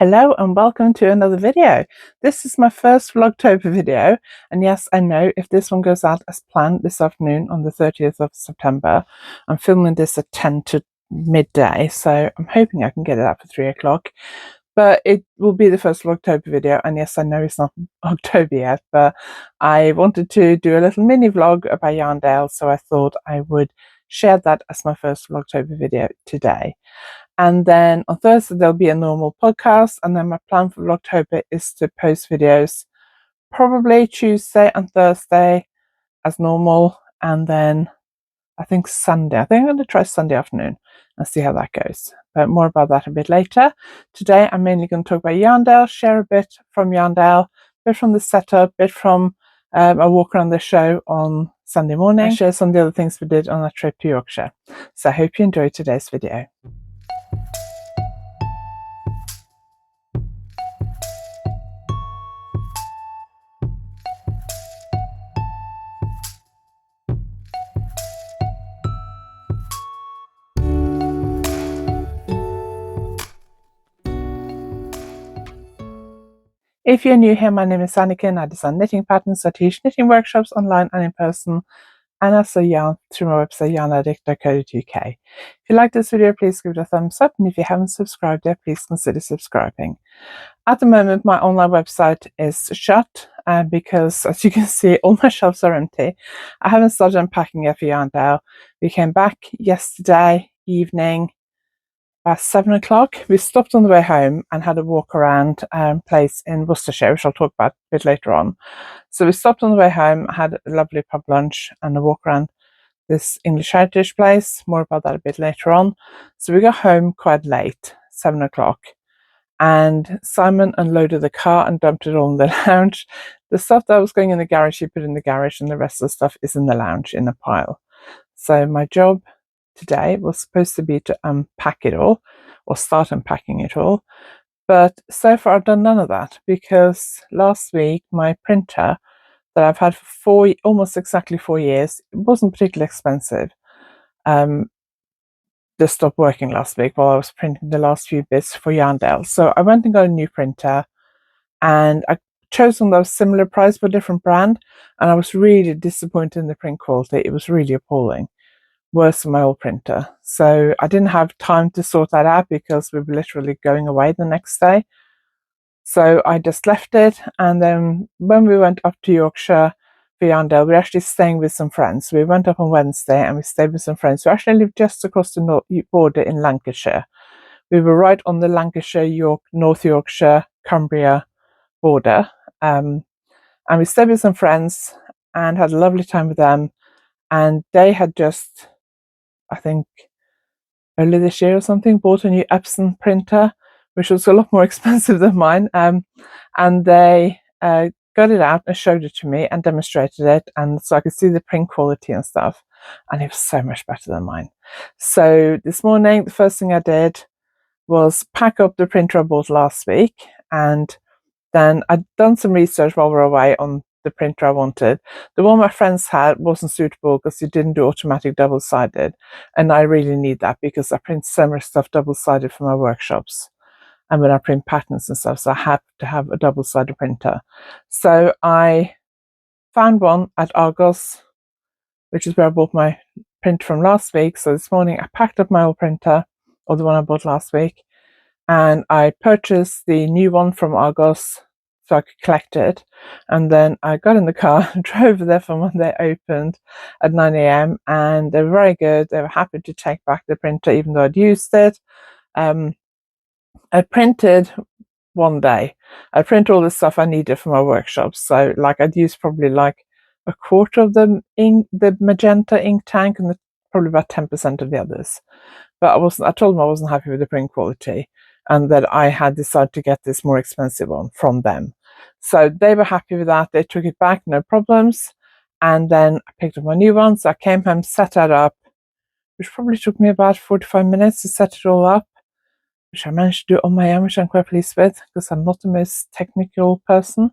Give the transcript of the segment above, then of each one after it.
Hello and welcome to another video. This is my first Vlogtober video, and yes, I know if this one goes out as planned this afternoon on the 30th of September, I'm filming this at 10 to midday, so I'm hoping I can get it out for 3 o'clock. But it will be the first Vlogtober video, and yes, I know it's not October yet, but I wanted to do a little mini vlog about Yarndale, so I thought I would share that as my first Vlogtober video today. And then on Thursday, there'll be a normal podcast. And then my plan for Vlogtober is to post videos probably Tuesday and Thursday as normal. And then I think Sunday. I think I'm going to try Sunday afternoon and see how that goes. But more about that a bit later. Today, I'm mainly going to talk about Yarndale, share a bit from Yarndale, a bit from the setup, a bit from a walk around the show on Sunday morning. I share some of the other things we did on our trip to Yorkshire. So I hope you enjoyed today's video. If you're new here, my name is Anniken. I design knitting patterns. I teach knitting workshops online and in person, and I sell yarn through my website YarnAddict.co.uk. If you like this video, please give it a thumbs up, and if you haven't subscribed yet, please consider subscribing. At the moment, my online website is shut because, as you can see, all my shelves are empty. I haven't started unpacking yet for Yarndale. We came back yesterday evening about 7 o'clock. We stopped on the way home and had a walk around place in Worcestershire, which I'll talk about a bit later on. So we stopped on the way home, had a lovely pub lunch and a walk around this English heritage place. More about that a bit later on. So we got home quite late, 7 o'clock, and Simon unloaded the car and dumped it all in the lounge. The stuff that was going in the garage, he put in the garage, and the rest of the stuff is in the lounge in a pile. So my job today was supposed to be to unpack it all or start unpacking it all, but so far I've done none of that because last week my printer that I've had for almost exactly 4 years, it wasn't particularly expensive, just stopped working last week while I was printing the last few bits for Yarndale. So I went and got a new printer, and I chose one that was similar price but different brand, and I was really disappointed in the print quality. It was really appalling, worse than my old printer. So I didn't have time to sort that out because we were literally going away the next day. So I just left it, and then when we went up to Yorkshire for Yarndale, we were actually staying with some friends. We went up on Wednesday and we stayed with some friends who actually lived just across the border in Lancashire. We were right on the Lancashire, North Yorkshire, Cumbria border. And we stayed with some friends and had a lovely time with them. And they had just, I think, earlier this year or something, bought a new Epson printer, which was a lot more expensive than mine. And they got it out and showed it to me and demonstrated it. And so I could see the print quality and stuff. And it was so much better than mine. So this morning, the first thing I did was pack up the printer I bought last week. And then I'd done some research while we were away on the printer I wanted. The one my friends had wasn't suitable because it didn't do automatic double-sided, and I really need that because I print so much stuff double-sided for my workshops and when I print patterns and stuff, so I have to have a double-sided printer. So I found one at Argos, which is where I bought my printer from last week. So this morning I packed up my old printer, or the one I bought last week, and I purchased the new one from Argos so I could collect it. And then I got in the car and drove there from when they opened at 9 a.m. and they were very good. They were happy to take back the printer even though I'd used it. I printed one day. I print all the stuff I needed for my workshops. So like I'd use probably like a quarter of the magenta ink tank and probably about 10% of the others. But I told them I wasn't happy with the print quality and that I had decided to get this more expensive one from them. So they were happy with that. They took it back, no problems. And then I picked up my new one. So I came home, set that up, which probably took me about 45 minutes to set it all up. which I managed to do on my own, which I'm quite pleased with because I'm not the most technical person.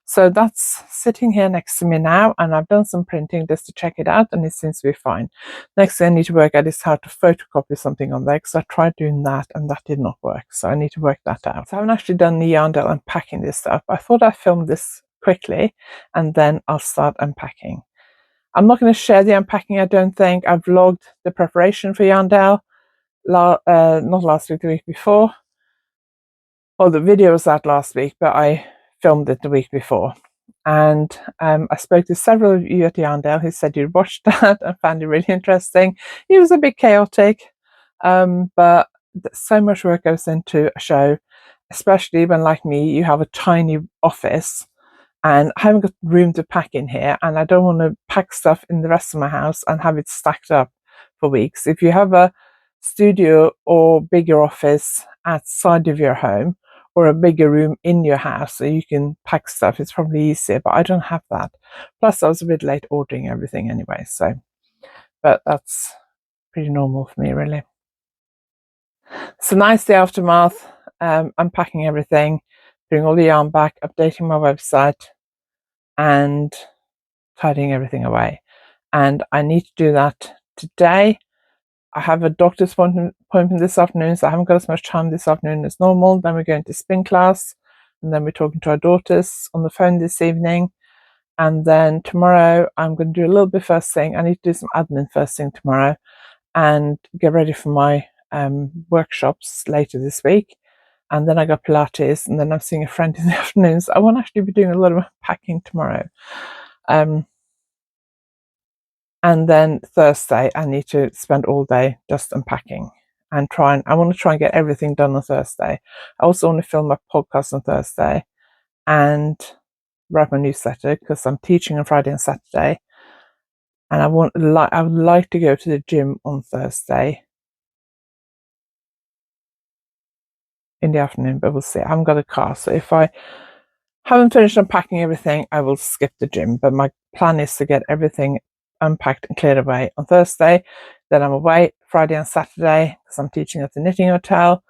So that's sitting here next to me now, and I've done some printing just to check it out, and it seems to be fine. Next thing I need to work out is how to photocopy something on there, because I tried doing that and that did not work, so I need to work that out. So I haven't actually done the Yarndale unpacking this stuff. I thought I'd film this quickly and then I'll start unpacking. I'm not going to share the unpacking, I don't think. I vlogged the preparation for Yarndale, not last week, the week before. Well, the video was out last week, but I filmed it the week before. And I spoke to several of you at Yarndale who said you'd watched that and found it really interesting. It was a bit chaotic, but so much work goes into a show, especially when, like me, you have a tiny office and I haven't got room to pack in here, and I don't want to pack stuff in the rest of my house and have it stacked up for weeks. If you have a studio or bigger office outside of your home or a bigger room in your house so you can pack stuff, it's probably easier, but I don't have that. Plus I was a bit late ordering everything anyway, so, but that's pretty normal for me, really. So nice day aftermath, unpacking everything, putting all the yarn back, updating my website and tidying everything away. And I need to do that today. I have a doctor's appointment this afternoon, so I haven't got as much time this afternoon as normal. Then we're going to spin class, and then we're talking to our daughters on the phone this evening. And then tomorrow I'm going to do a little bit first thing. I need to do some admin first thing tomorrow and get ready for my workshops later this week. And then I got Pilates, and then I'm seeing a friend in the afternoon. So I won't actually be doing a lot of packing tomorrow. And then Thursday, I need to spend all day just unpacking and I want to try and get everything done on Thursday. I also want to film my podcast on Thursday and write my newsletter because I'm teaching on Friday and Saturday. And I would like to go to the gym on Thursday in the afternoon, but we'll see. I haven't got a car, so if I haven't finished unpacking everything, I will skip the gym. But my plan is to get everything unpacked and cleared away on Thursday. Then I'm away Friday and Saturday because I'm teaching at the knitting hotel.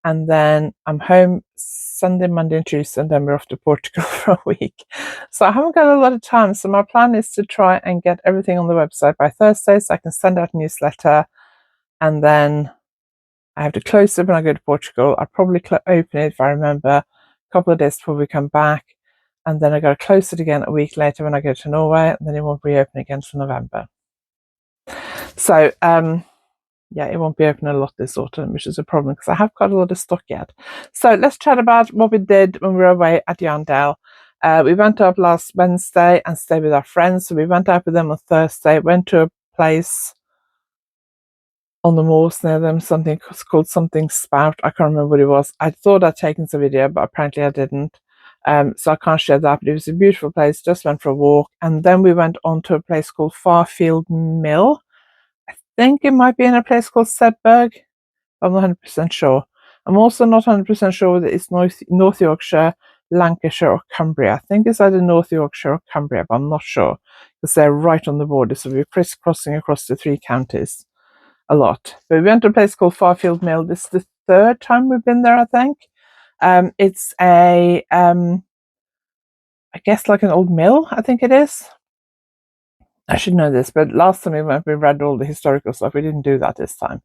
And then I'm home Sunday, Monday and Tuesday, and then we're off to Portugal for a week. So I haven't got a lot of time. So my plan is to try and get everything on the website by Thursday so I can send out a newsletter. And then I have to close it when I go to Portugal. I'll probably open it, if I remember, a couple of days before we come back. And then I got to close it again a week later when I go to Norway, and then it won't reopen again for November. So, yeah, it won't be open a lot this autumn, which is a problem because I have got a lot of stock yet. So let's chat about what we did when we were away at Yarndale. We went up last Wednesday and stayed with our friends. So we went out with them on Thursday, went to a place on the moors near them, something called something Spout. I can't remember what it was. I thought I'd taken some video, but apparently I didn't. So I can't share that, but it was a beautiful place. Just went for a walk, and then we went on to a place called Farfield Mill. I think it might be in a place called Sedberg. I'm not 100% sure. I'm also not 100% sure whether it's North Yorkshire, Lancashire or Cumbria. I think it's either North Yorkshire or Cumbria, but I'm not sure because they're right on the border, so we're crisscrossing across the 3 counties a lot. But we went to a place called Farfield Mill. This is the 3rd time we've been there, I think. It's I guess like an old mill, I think it is. I should know this, but last time we went, we read all the historical stuff. We didn't do that this time.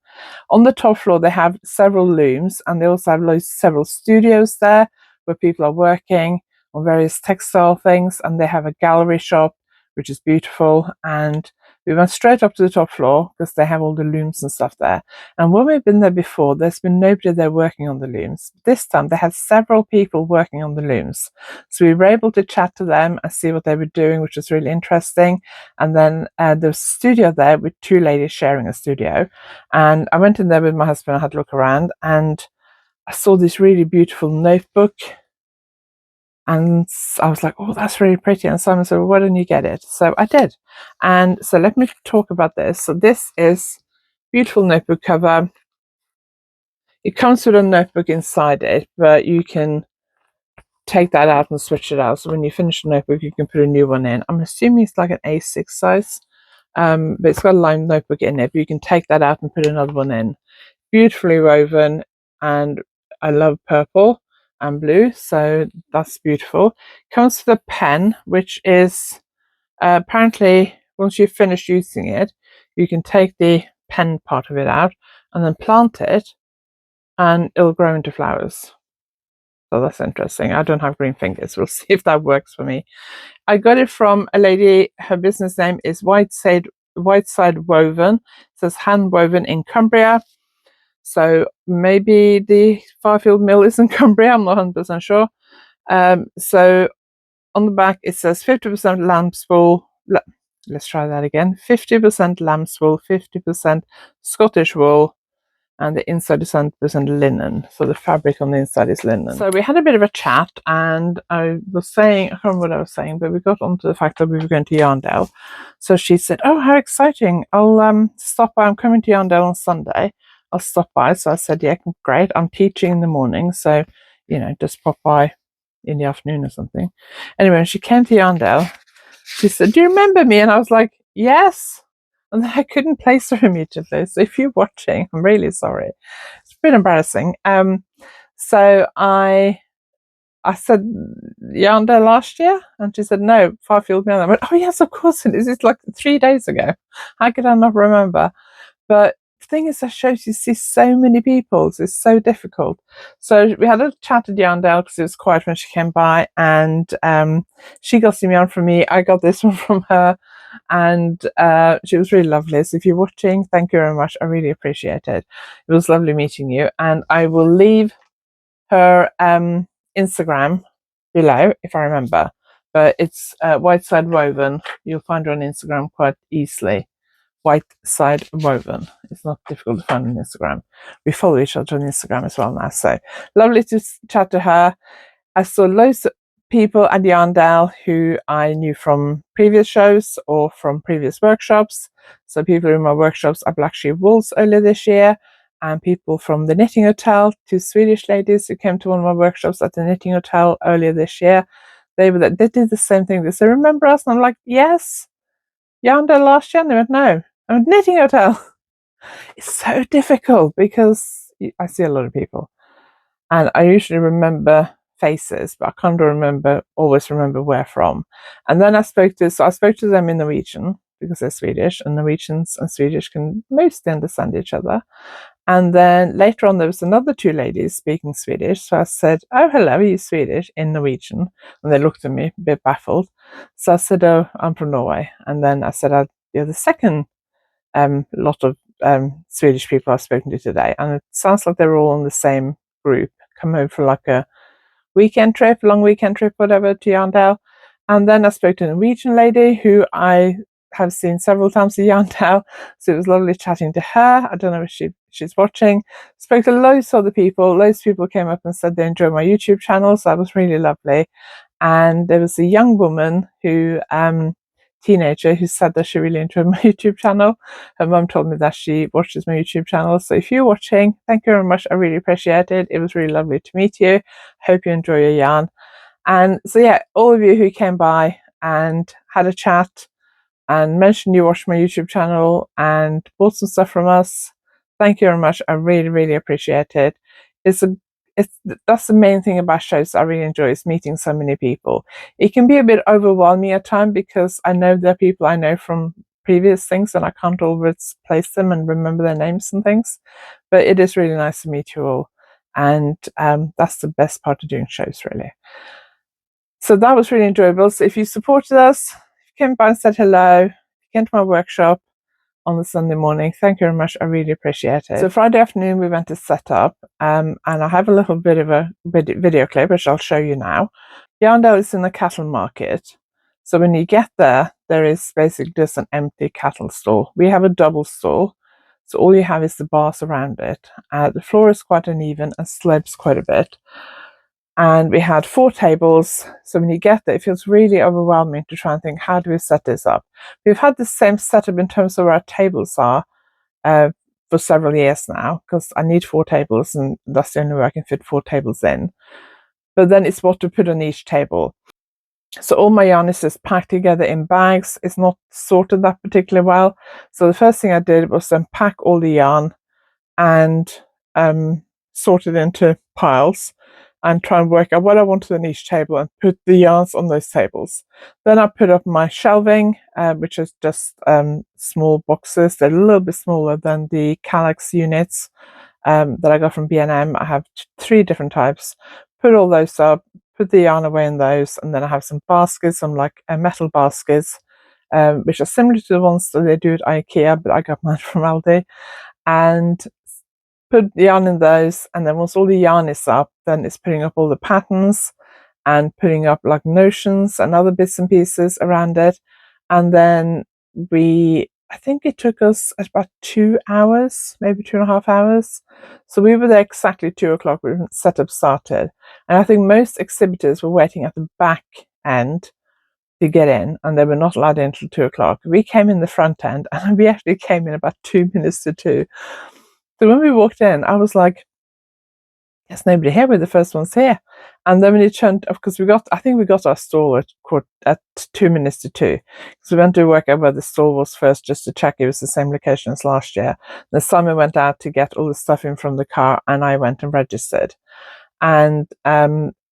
On the top floor, they have several looms, and they also have several studios there where people are working on various textile things, and they have a gallery shop, which is beautiful. And we went straight up to the top floor because they have all the looms and stuff there. And when we've been there before, there's been nobody there working on the looms. This time they had several people working on the looms. So we were able to chat to them and see what they were doing, which was really interesting. And then there was a studio there with 2 ladies sharing a studio. And I went in there with my husband, I had a look around, and I saw this really beautiful notebook. And I was like, oh, that's really pretty. And Simon said, well, why don't you get it? So I did. And so let me talk about this. So this is beautiful notebook cover. It comes with a notebook inside it, but you can take that out and switch it out. So when you finish the notebook, you can put a new one in. I'm assuming it's like an A6 size, but it's got a lined notebook in it, but you can take that out and put another one in. Beautifully woven. and I love purple and blue, so that's beautiful. Comes with a pen, which is apparently once you've finished using it, you can take the pen part of it out and then plant it, and it'll grow into flowers. So that's interesting. I don't have green fingers. We'll see if that works for me. I got it from a lady. Her business name is Whiteside Woven. It says hand woven in Cumbria. So maybe the Farfield mill is in Cumbria. I'm not 100% sure. So on the back it says 50% lamb's wool. Let's try that again. 50% lamb's wool, 50% Scottish wool, and the inside is 100% linen. So the fabric on the inside is linen. So we had a bit of a chat, and I was saying, I can't remember what I was saying, but we got onto the fact that we were going to Yarndale. So she said, "Oh, how exciting! I'll stop by. I'm coming to Yarndale on Sunday. I'll stop by." So I said, "Yeah, great. I'm teaching in the morning, so just pop by in the afternoon or something." Anyway, when she came to Yarndale, she said, "Do you remember me?" And I was like, "Yes." And I couldn't place her immediately. So if you're watching, I'm really sorry. It's a bit embarrassing. So I said Yarndale last year, and she said no, Farfield. I went, "Oh yes, of course it is. It's like 3 days ago. How could I not remember?" But the thing is, that shows you see so many people. So it's so difficult. So we had a chat at Yarndale because it was quiet when she came by, and she got some yarn from me. I got this one from her. And she was really lovely. So if you're watching, thank you very much. I really appreciate it. It was lovely meeting you. And I will leave her Instagram below if I remember. But it's Whiteside Woven. You'll find her on Instagram quite easily. Whiteside Woven. It's not difficult to find on Instagram. We follow each other on Instagram as well now. So lovely to chat to her. I saw loads of people at Yarndale who I knew from previous shows or from previous workshops. So people in my workshops at Black Sheep Wools earlier this year, and people from the Knitting Hotel, 2 Swedish ladies who came to one of my workshops at the Knitting Hotel earlier this year. They did the same thing. They said, "Remember us?" And I'm like, "Yes." Yarndale last year? And they went, "No, I'm at Knitting Hotel." It's so difficult because I see a lot of people. And I usually remember faces, but I can't always remember where from. And then I spoke to them in Norwegian because they're Swedish, and Norwegians and Swedish can mostly understand each other. And then later on, there was another 2 ladies speaking Swedish. So I said, "Oh, hello, are you Swedish?" in Norwegian. And they looked at me a bit baffled. So I said, "Oh, I'm from Norway." And then I said, "You're the second lot of Swedish people I've spoken to today." And it sounds like they're all in the same group, come over for like a long weekend trip, whatever, to Yarndale. And then I spoke to a Norwegian lady who I have seen several times at Yarndale. So it was lovely chatting to her. I don't know if she's watching. Spoke to loads of other people. Loads of people came up and said they enjoyed my YouTube channel. So that was really lovely. And there was a young woman teenager who said that she really enjoyed my YouTube channel. Her mum told me that she watches my YouTube channel. So if you're watching, thank you very much. I really appreciate it. It was really lovely to meet you. Hope you enjoy your yarn. And so yeah, all of you who came by and had a chat and mentioned you watched my YouTube channel and bought some stuff from us, thank you very much. I really, really appreciate it. That's the main thing about shows I really enjoy, is meeting so many people. It can be a bit overwhelming at times because I know there are people I know from previous things and I can't always place them and remember their names and things, but it is really nice to meet you all, and that's the best part of doing shows, really. So that was really enjoyable. So if you supported us, if you came by and said hello, if you came to my workshop on the Sunday morning, thank you very much. I really appreciate it. So Friday afternoon we went to set up, and I have a little bit of a video clip which I'll show you now. Yarndale is in the cattle market, so when you get there, there is basically just an empty cattle stall. We have a double stall, so all you have is the bars around it. The floor is quite uneven and slopes quite a bit. And we had 4 tables, so when you get there, it feels really overwhelming to try and think, how do we set this up? We've had the same setup in terms of where our tables are for several years now, because I need 4 tables, and that's the only way I can fit 4 tables in. But then it's what to put on each table. So all my yarn is just packed together in bags. It's not sorted that particularly well. So the first thing I did was unpack all the yarn and sort it into piles and try and work out what I wanted on each table and put the yarns on those tables. Then I put up my shelving, which is just small boxes. They're a little bit smaller than the Kallax units that I got from B&M. I have 3 different types. Put all those up, put the yarn away in those, and then I have some baskets, some like metal baskets, which are similar to the ones that they do at IKEA, but I got mine from Aldi. And put the yarn in those, and then once all the yarn is up, then it's putting up all the patterns and putting up like notions and other bits and pieces around it. And then I think it took us about 2 hours, maybe 2.5 hours. So we were there exactly 2 o'clock when setup started. And I think most exhibitors were waiting at the back end to get in, and they were not allowed in until 2 o'clock. We came in the front end, and we actually came in about 2 minutes to 2. So when we walked in, I was like, there's nobody here, we're the first ones here. And then when it turned, because I think we got our stall at 2 minutes to 2. Because we went to work out where the stall was first, just to check it was the same location as last year. Then Simon went out to get all the stuff in from the car, and I went and registered. And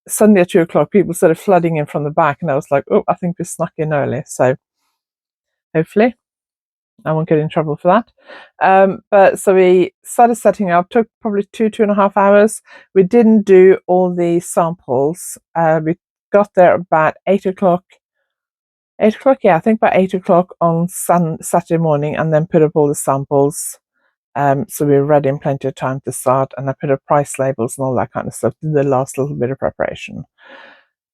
suddenly at 2 o'clock, people started flooding in from the back, and I was like, oh, I think we snuck in early. So hopefully I won't get in trouble for that. But so we started setting up, took probably 2.5 hours. We didn't do all the samples. We got there about 8 o'clock. 8 o'clock, yeah, I think about 8 o'clock on Saturday morning, and then put up all the samples. So we were ready in plenty of time to start, and I put up price labels and all that kind of stuff. Did the last little bit of preparation.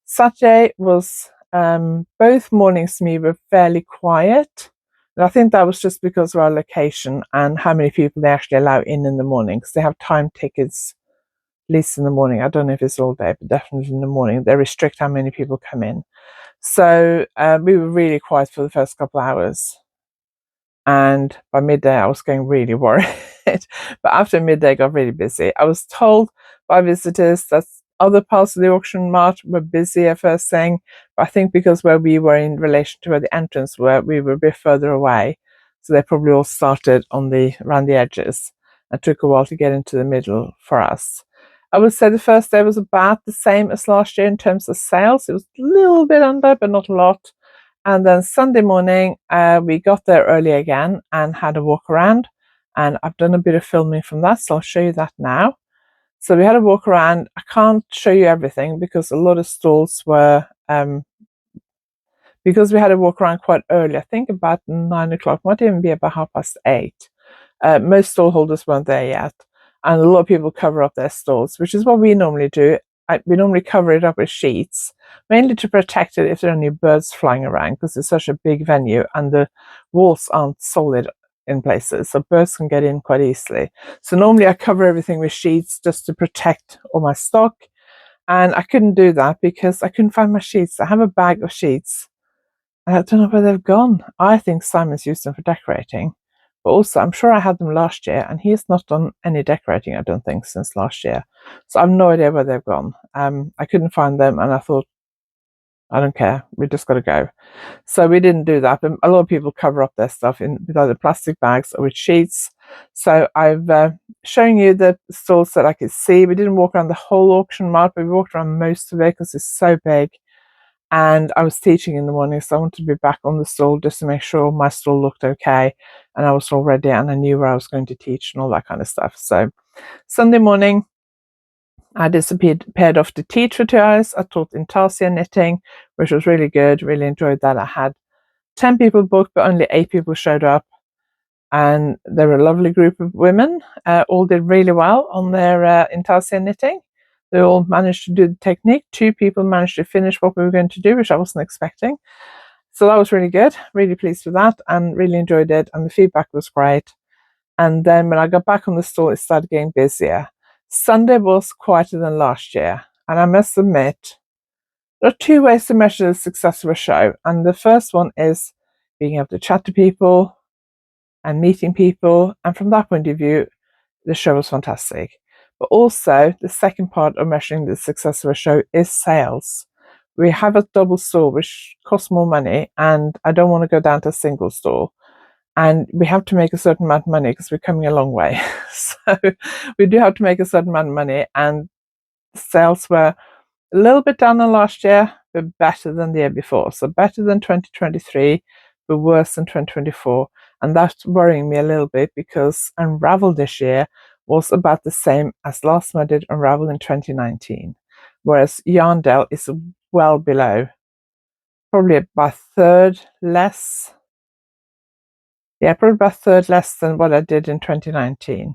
Saturday was, both mornings to me were fairly quiet. And I think that was just because of our location and how many people they actually allow in the morning, because they have time tickets, at least in the morning. I don't know if it's all day, but definitely in the morning. They restrict how many people come in. So we were really quiet for the first couple of hours. And by midday, I was getting really worried. But after midday, I got really busy. I was told by visitors that other parts of the auction mart were busier first thing, but I think because where we were in relation to where the entrance were, we were a bit further away. So they probably all started around the edges, and took a while to get into the middle for us. I would say the first day was about the same as last year in terms of sales. It was a little bit under, but not a lot. And then Sunday morning, we got there early again and had a walk around. And I've done a bit of filming from that, so I'll show you that now. So we had a walk around. I can't show you everything because a lot of stalls were, because we had a walk around quite early, I think about 9 o'clock, might even be about 8:30. Most stall holders weren't there yet. And a lot of people cover up their stalls, which is what we normally do. We normally cover it up with sheets, mainly to protect it if there are any birds flying around, because it's such a big venue and the walls aren't solid in places, so birds can get in quite easily. So normally I cover everything with sheets just to protect all my stock, and I couldn't do that because I couldn't find my sheets. I have a bag of sheets, and I don't know where they've gone. I think Simon's used them for decorating. But also, I'm sure I had them last year, and he's not done any decorating, I don't think, since last year. So I have no idea where they've gone. I couldn't find them, and I thought, I don't care, we just got to go. So we didn't do that. But a lot of people cover up their stuff with either plastic bags or with sheets. So I've shown you the stalls that I could see. We didn't walk around the whole auction mart, but we walked around most of it because it's so big. And I was teaching in the morning, so I wanted to be back on the stall just to make sure my stall looked okay, and I was all ready and I knew where I was going to teach and all that kind of stuff. So Sunday morning, I paired off to teach for 2 hours. I taught intarsia knitting, which was really good. Really enjoyed that. I had 10 people booked, but only 8 people showed up. And they were a lovely group of women. All did really well on their intarsia knitting. They all managed to do the technique. 2 people managed to finish what we were going to do, which I wasn't expecting. So that was really good. Really pleased with that and really enjoyed it. And the feedback was great. And then when I got back on the stall, it started getting busier. Sunday was quieter than last year. And I must admit, there are 2 ways to measure the success of a show. And the first one is being able to chat to people and meeting people. And from that point of view, the show was fantastic. But also, the second part of measuring the success of a show is sales. We have a double stall, which costs more money, and I don't want to go down to a single stall. and we have to make a certain amount of money because we're coming a long way. So we do have to make a certain amount of money, and sales were a little bit down on last year, but better than the year before. So better than 2023, but worse than 2024. And that's worrying me a little bit because Unravel this year was about the same as last time I did Unravel in 2019. Whereas Yarndale is well below, probably about a third less. Yeah, probably about a third less than what I did in 2019.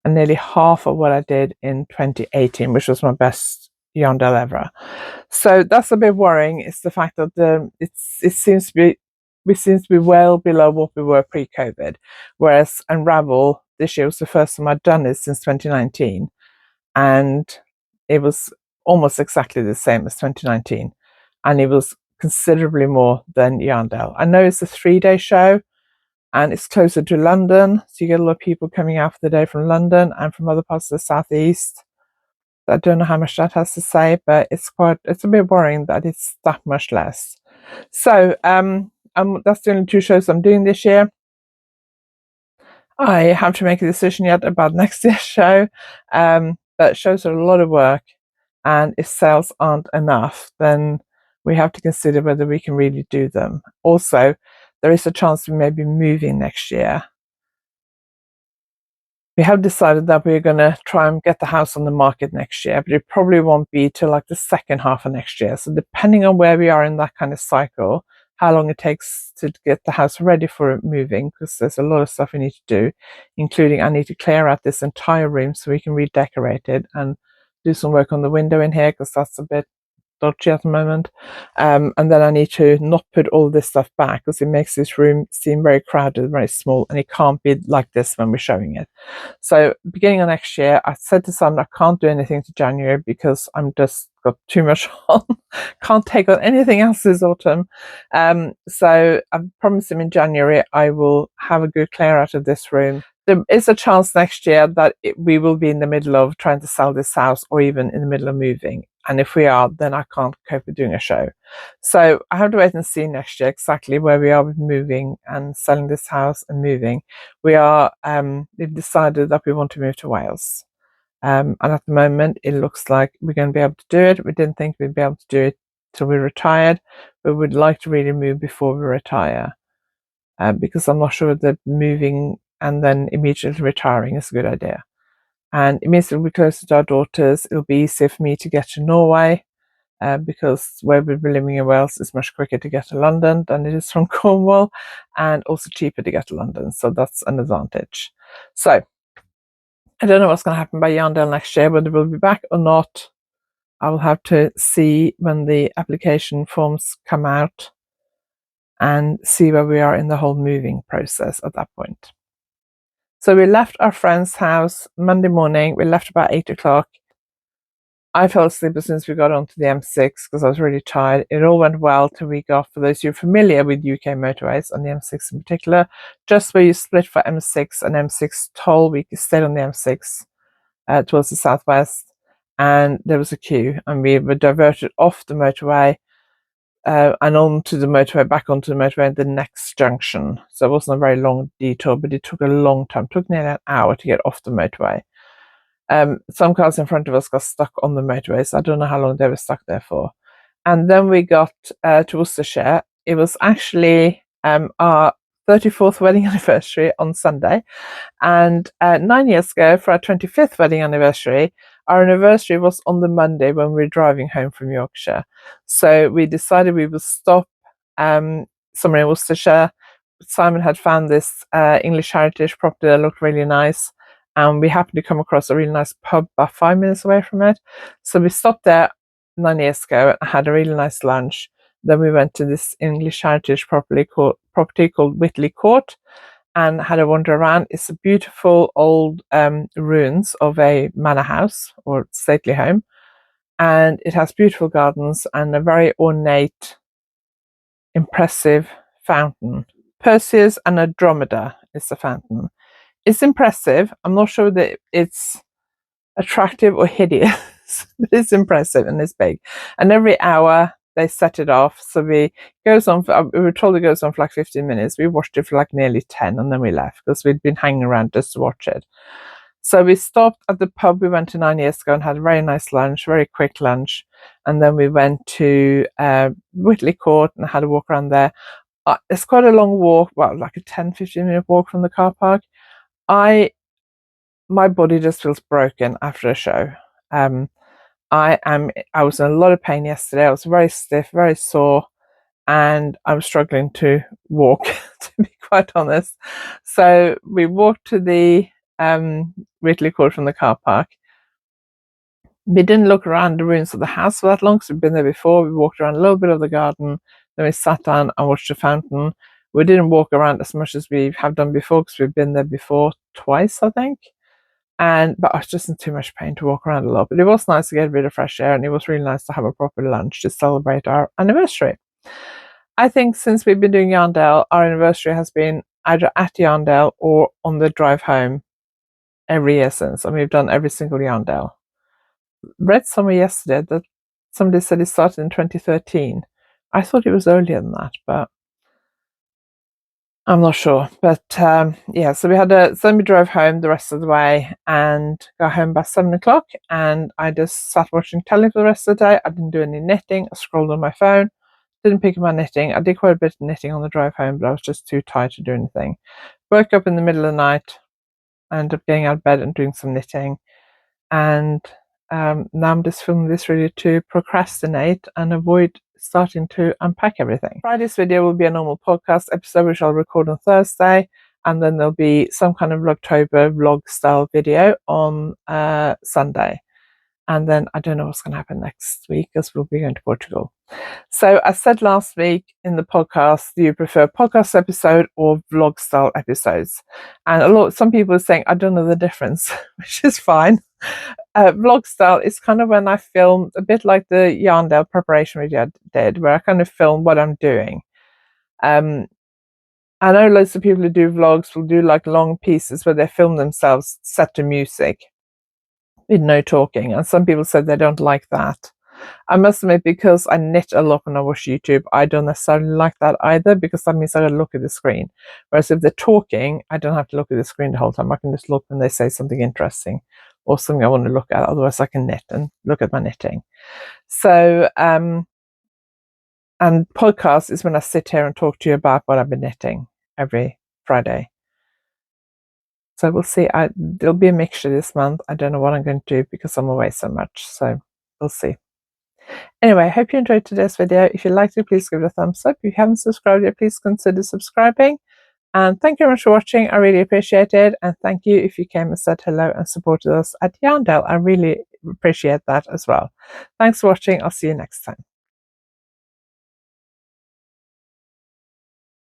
And nearly half of what I did in 2018, which was my best Yarndale ever. So that's a bit worrying. It's the fact that it seems to be we seem to be well below what we were pre-COVID, whereas Unravel this year was the first time I'd done it since 2019, and it was almost exactly the same as 2019, and it was considerably more than Yarndale. I know it's a 3-day show, and it's closer to London, so you get a lot of people coming out for the day from London and from other parts of the southeast. I don't know how much that has to say, but it's a bit worrying that it's that much less. So that's the only 2 shows I'm doing this year. I have to make a decision yet about next year's show, but shows are a lot of work, and if sales aren't enough, then we have to consider whether we can really do them. Also, there is a chance we may be moving next year. We have decided that we're going to try and get the house on the market next year, but it probably won't be till like the second half of next year. So depending on where we are in that kind of cycle, how long it takes to get the house ready for moving, because there's a lot of stuff we need to do, including I need to clear out this entire room so we can redecorate it and do some work on the window in here, because that's a bit dodgy at the moment. And then I need to not put all this stuff back because it makes this room seem very crowded, very small, and it can't be like this when we're showing it. So beginning of next year, I said to Sam I can't do anything to January because I'm just got too much on. Can't take on anything else this autumn. So I promised him in January I will have a good clear out of this room. There is a chance next year that we will be in the middle of trying to sell this house, or even in the middle of moving. And if we are, then I can't cope with doing a show. So I have to wait and see next year exactly where we are with moving and selling this house and moving. We've decided that we want to move to Wales. And at the moment, it looks like we're going to be able to do it. We didn't think we'd be able to do it till we retired, but we'd like to really move before we retire. Because I'm not sure that moving and then immediately retiring is a good idea. And it means it'll be closer to our daughters. It'll be easier for me to get to Norway, because where we've been living in Wales is much quicker to get to London than it is from Cornwall, and also cheaper to get to London. So that's an advantage. So I don't know what's going to happen by Yarndale next year, whether we'll be back or not. I will have to see when the application forms come out and see where we are in the whole moving process at that point. So we left our friend's house Monday morning. We left about 8 o'clock. I fell asleep as soon as we got onto the M6 because I was really tired. It all went well till we got, for those who are familiar with UK motorways, on the M6 in particular, just where you split for M6 and M6 toll, we stayed on the M6 towards the southwest, and there was a queue, and we were diverted off the motorway and onto the motorway, back onto the motorway at the next junction. So it wasn't a very long detour, but it took a long time. It took nearly an hour to get off the motorway. Some cars in front of us got stuck on the motorway, so I don't know how long they were stuck there for. And then we got to Worcestershire. It was actually our 34th wedding anniversary on Sunday, and 9 years ago, for our 25th wedding anniversary, our anniversary was on the Monday when we were driving home from Yorkshire. So we decided we would stop somewhere in Worcestershire. Simon had found this English heritage property that looked really nice, and we happened to come across a really nice pub about 5 minutes away from it. So we stopped there 9 years ago and had a really nice lunch. Then we went to this English heritage property called Whitley Court and had a wander around. It's a beautiful old ruins of a manor house or stately home, and it has beautiful gardens and a very ornate, impressive fountain. Perseus and Andromeda is the fountain. It's impressive. I'm not sure that it's attractive or hideous, but it's impressive and it's big. And every hour they set it off. So we were told it goes on for like 15 minutes. We watched it for like nearly 10 and then we left because we'd been hanging around just to watch it. So we stopped at the pub we went to 9 years ago and had a very nice lunch, very quick lunch. And then we went to Whitley Court and had a walk around there. It's quite a long walk, well, like a 10-15 minute walk from the car park. My body just feels broken after a show. I was in a lot of pain yesterday. I was very stiff, very sore, and I was struggling to walk, to be quite honest. So we walked to the Whitley Court from the car park. We didn't look around the ruins of the house for that long because we'd been there before. We walked around a little bit of the garden, then we sat down and watched the fountain. We didn't walk around as much as we have done before because we've been there before twice, I think. But I was just in too much pain to walk around a lot. But it was nice to get a bit of fresh air, and it was really nice to have a proper lunch to celebrate our anniversary. I think since we've been doing Yarndale, our anniversary has been either at Yarndale or on the drive home every year since, and we've done every single Yarndale. Read somewhere yesterday that somebody said it started in 2013. I thought it was earlier than that, but I'm not sure. But yeah, so we drove home the rest of the way and got home by 7 o'clock, and I just sat watching telly for the rest of the day. I didn't do any knitting. I scrolled on my phone, didn't pick up my knitting. I did quite a bit of knitting on the drive home, but I was just too tired to do anything. Woke up in the middle of the night, ended up getting out of bed and doing some knitting, and now I'm just filming this really to procrastinate and avoid starting to unpack everything. Friday's video will be a normal podcast episode which I'll record on Thursday, and then there'll be some kind of Vlogtober vlog style video on Sunday. And then I don't know what's going to happen next week because we'll be going to Portugal. So I said last week in the podcast, do you prefer podcast episode or vlog style episodes? And some people are saying I don't know the difference, which is fine. Vlog style is kind of when I film a bit like the Yarndale preparation video I did, where I kind of film what I'm doing. I know loads of people who do vlogs will do like long pieces where they film themselves set to music with no talking, and some people said they don't like that. I must admit, because I knit a lot when I watch YouTube, I don't necessarily like that either, because that means I gotta look at the screen. Whereas if they're talking, I don't have to look at the screen the whole time. I can just look when they say something interesting or something I want to look at. Otherwise I can knit and look at my knitting. So and podcast is when I sit here and talk to you about what I've been knitting every Friday. So we'll see. There'll be a mixture this month. I don't know what I'm going to do because I'm away so much. So we'll see. Anyway, I hope you enjoyed today's video. If you liked it, please give it a thumbs up. If you haven't subscribed yet, please consider subscribing. And thank you very much for watching. I really appreciate it. And thank you if you came and said hello and supported us at Yarndale. I really appreciate that as well. Thanks for watching. I'll see you next time.